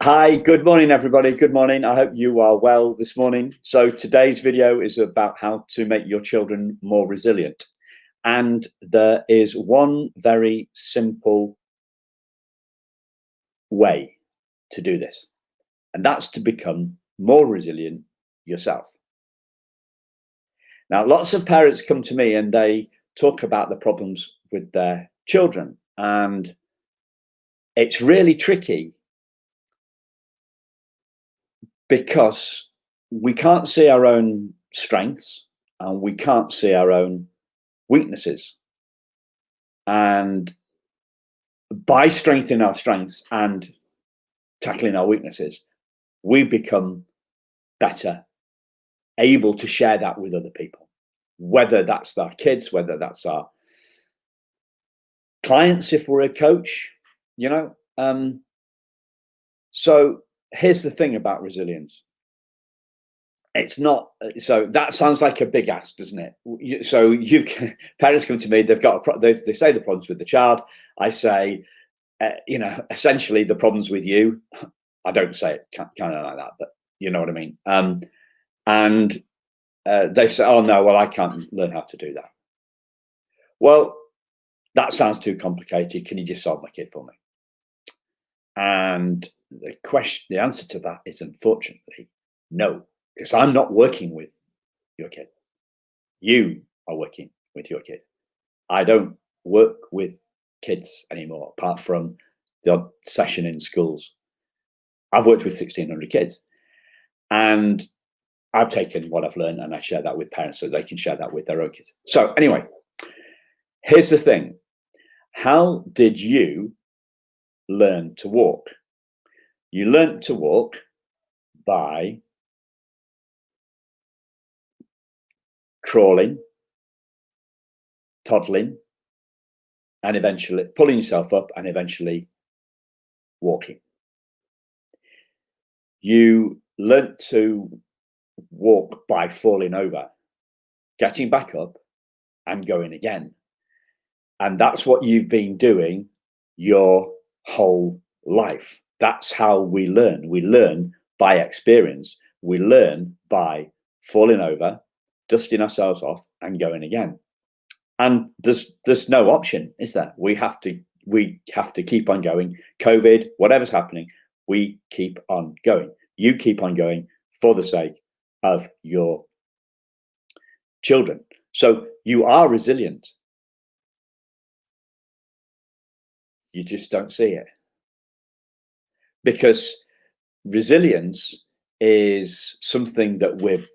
Hi, good morning, everybody. Good morning. I hope you are well this morning. So, today's video is about how to make your children more resilient. And there is one very simple way to do this, and that's to become more resilient yourself. Now, lots of parents come to me and they talk about the problems with their children, and it's really tricky because we can't see our own strengths and we can't see our own weaknesses. And by strengthening our strengths and tackling our weaknesses, we become better able to share that with other people, whether that's our kids, whether that's our clients, if we're a coach, you know. So here's the thing about resilience. It's not so that sounds like a big ask, doesn't it? So you've parents come to me, they've got they say the problems with the child. I say, essentially the problems with you. I don't say it kind of like that, but you know what I mean. And they say, "Oh no, well I can't learn how to do that." Well, that sounds too complicated. Can you just solve my kid for me? And the answer to that is unfortunately no, because I'm not working with your kid. You are working with your kid. I don't work with kids anymore, apart from the odd session in schools. I've worked with 1,600 kids, and I've taken what I've learned and I share that with parents so they can share that with their own kids. So anyway, here's the thing. How did you learn to walk? You learned to walk by crawling, toddling, and eventually pulling yourself up and eventually walking. You learnt to walk by falling over, getting back up and going again. And that's what you've been doing your whole life. That's how we learn. We learn by experience. We learn by falling over, dusting ourselves off and going again. And there's no option, is there? We have to keep on going. COVID, whatever's happening, we keep on going. You keep on going for the sake of your children. So you are resilient. You just don't see it. Because resilience is something that we're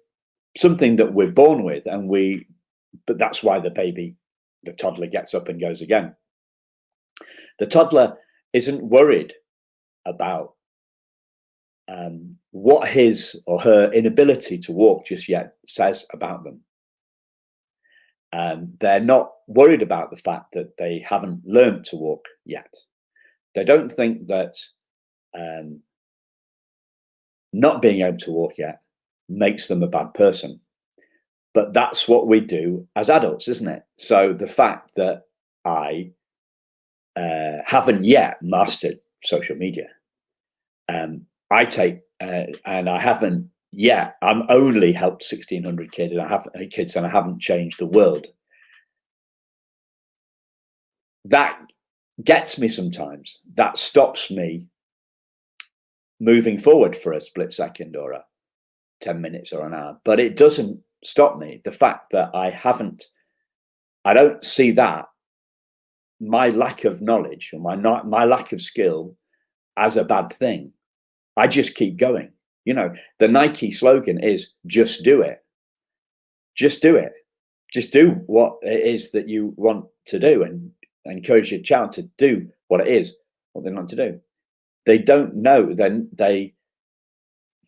born with, but that's why the toddler gets up and goes again. The toddler isn't worried about what his or her inability to walk just yet says about them. They're not worried about the fact that they haven't learned to walk yet. They don't think that not being able to walk yet makes them a bad person. But that's what we do as adults, isn't it? So the fact that I haven't yet mastered social media, and I haven't yet. I'm only helped 1,600 kids, and I haven't changed the world. That gets me sometimes. That stops me moving forward for a split second or a 10 minutes or an hour. But it doesn't stop me. The fact that I don't see that my lack of knowledge or my lack of skill as a bad thing. I just keep going. You know, the Nike slogan is just do it. Just do it. Just do what it is that you want to do, and encourage your child to do what it is, what they want to do. They don't know, then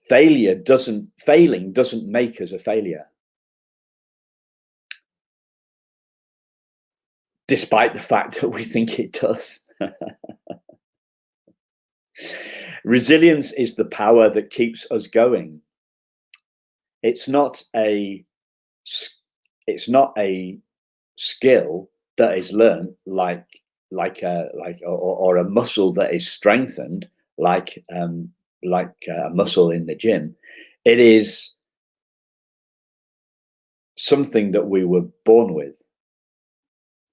failing doesn't make us a failure. Despite the fact that we think it does. Resilience is the power that keeps us going. It's not a skill that is learned or a muscle that is strengthened like like a muscle in the gym. It is something that we were born with.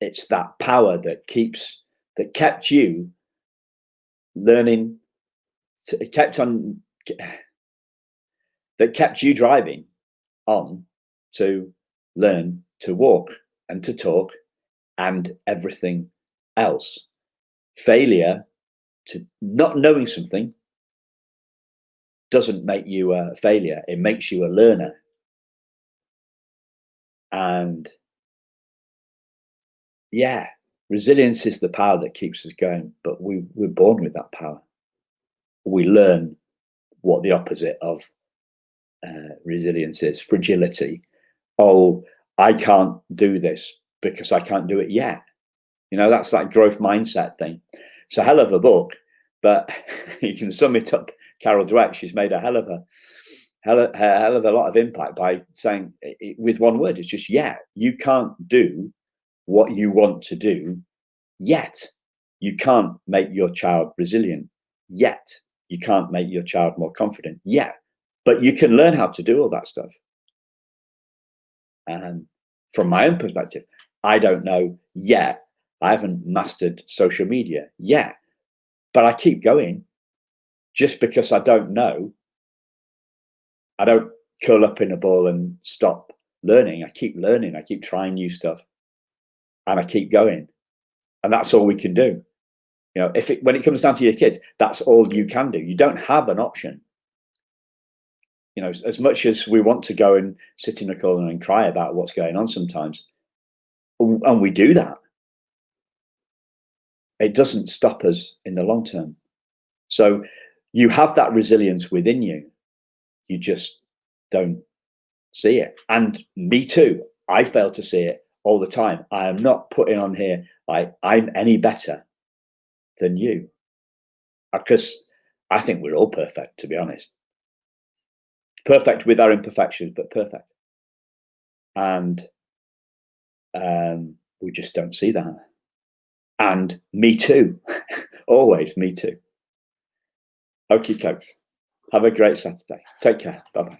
It's that power that kept you learning, that kept you driving on to learn to walk and to talk and everything else. Failure, to not knowing something, doesn't make you a failure. It makes you a learner. And yeah, resilience is the power that keeps us going, but we're born with that power. We learn what the opposite of resilience is: fragility. Oh, I can't do this because I can't do it yet. That's that growth mindset thing. It's a hell of a book, but you can sum it up. Carol Dweck, she's made a hell of a lot of impact by saying it with one word. It's just, you can't do what you want to do yet. You can't make your child resilient yet. You can't make your child more confident yet. But you can learn how to do all that stuff. And from my own perspective, I don't know yet. I haven't mastered social media yet, but I keep going. Just because I don't know, I don't curl up in a ball and stop learning. I keep learning. I keep trying new stuff, and I keep going. And that's all we can do. When it comes down to your kids, that's all you can do. You don't have an option. As much as we want to go and sit in a corner and cry about what's going on sometimes, and we do that, it doesn't stop us in the long term. So you have that resilience within you. You just don't see it. And me too. I fail to see it all the time. I am not putting on here like I'm any better than you, because I think we're all perfect, to be honest. Perfect with our imperfections, but perfect. And we just don't see that. And me too. Always me too. Okay, folks. Have a great Saturday. Take care. Bye-bye.